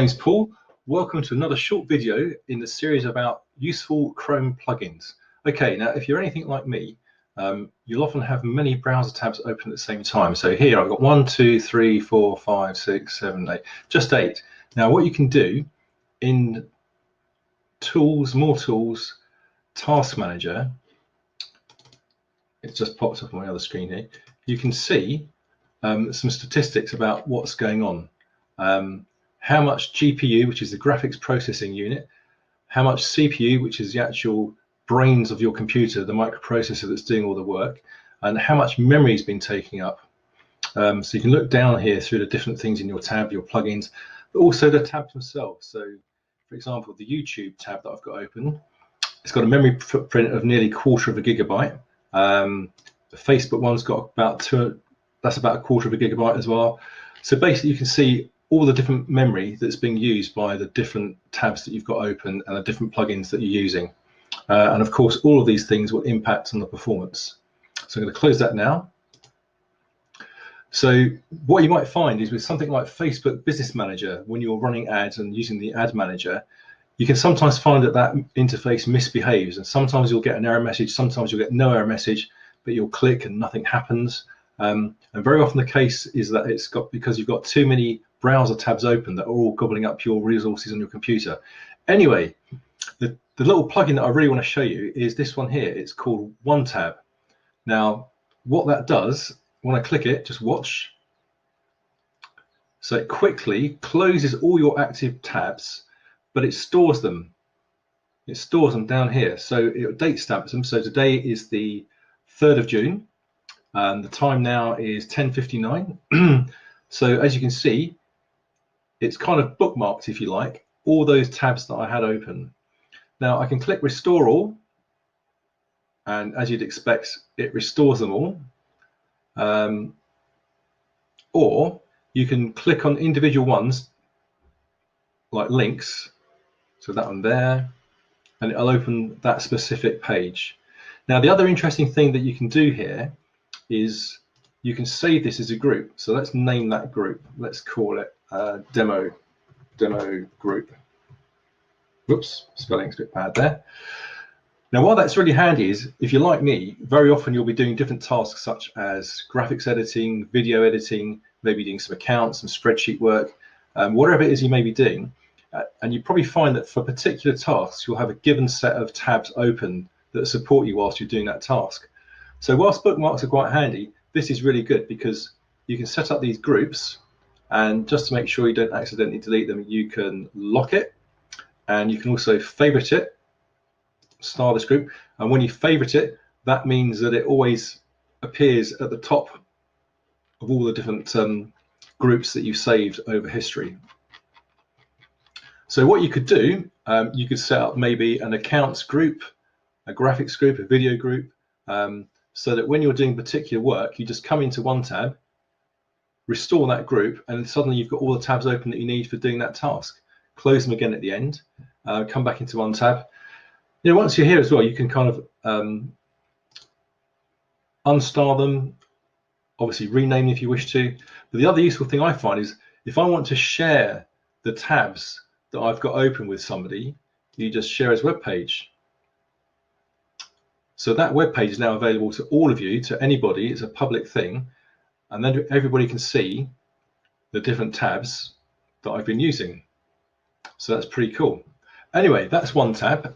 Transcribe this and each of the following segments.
name's Paul. Welcome to another short video in the series about useful Chrome plugins. Okay, now if you're anything like me, you'll often have many browser tabs open at the same time. So here I've got 1, 2, 3, 4, 5, 6, 7, 8, just 8. Now what you can do in Tools, More Tools, Task Manager, it just pops up on my other screen here, you can see some statistics about what's going on. How much GPU, which is the graphics processing unit, how much CPU, which is the actual brains of your computer, the microprocessor that's doing all the work, and how much memory has been taking up. So you can look down here through the different things in your tab, your plugins, but also the tabs themselves. So for example, the YouTube tab that I've got open, it's got a memory footprint of nearly 1/4 of a gigabyte. The Facebook one's got that's about 1/4 of a gigabyte as well. So basically you can see all the different memory that's being used by the different tabs that you've got open and the different plugins that you're using. And of course, all of these things will impact on the performance. So I'm going to close that now. So what you might find is with something like Facebook Business Manager, when you're running ads and using the ad manager, you can sometimes find that that interface misbehaves, and sometimes you'll get an error message, sometimes you'll get no error message, but you'll click and nothing happens. And very often the case is that it's got because you've got too many browser tabs open that are all gobbling up your resources on your computer. Anyway, the little plugin that I really want to show you is this one here. It's called OneTab. Now, what that does, when I click it, just watch. So it quickly closes all your active tabs, but it stores them. It stores them down here. So it date stamps them. So today is the 3rd of June. And the time now is 10:59. So as you can see, it's kind of bookmarked, if you like, all those tabs that I had open. Now I can click Restore All, and as you'd expect, it restores them all. Or you can click on individual ones, like links, so that one there, and it'll open that specific page. Now the other interesting thing that you can do here is you can save this as a group. So let's name that group. Let's call it demo group. Whoops, spelling's a bit bad there. Now why that's really handy is if you're like me, very often you'll be doing different tasks such as graphics editing, video editing, maybe doing some accounts, some spreadsheet work, whatever it is you may be doing. And you probably find that for particular tasks, you'll have a given set of tabs open that support you whilst you're doing that task. So whilst bookmarks are quite handy, this is really good because you can set up these groups, and just to make sure you don't accidentally delete them, you can lock it, and you can also favorite it, star this group, and when you favorite it, that means that it always appears at the top of all the different groups that you've saved over history. So what you could do, you could set up maybe an accounts group, a graphics group, a video group, so that when you're doing particular work, you just come into OneTab, restore that group, and suddenly you've got all the tabs open that you need for doing that task. Close them again at the end, come back into OneTab. You know, once you're here as well, you can kind of unstar them, obviously rename them if you wish to. But the other useful thing I find is if I want to share the tabs that I've got open with somebody, you just share as web page. So that web page is now available to all of you, to anybody. It's a public thing, and then everybody can see the different tabs that I've been using. So that's pretty cool. Anyway, that's OneTab.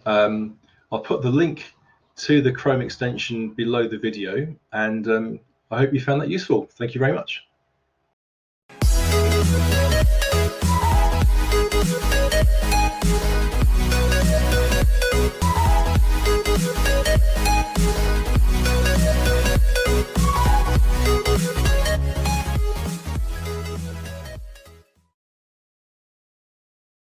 I'll put the link to the Chrome extension below the video, and I hope you found that useful. Thank you very much.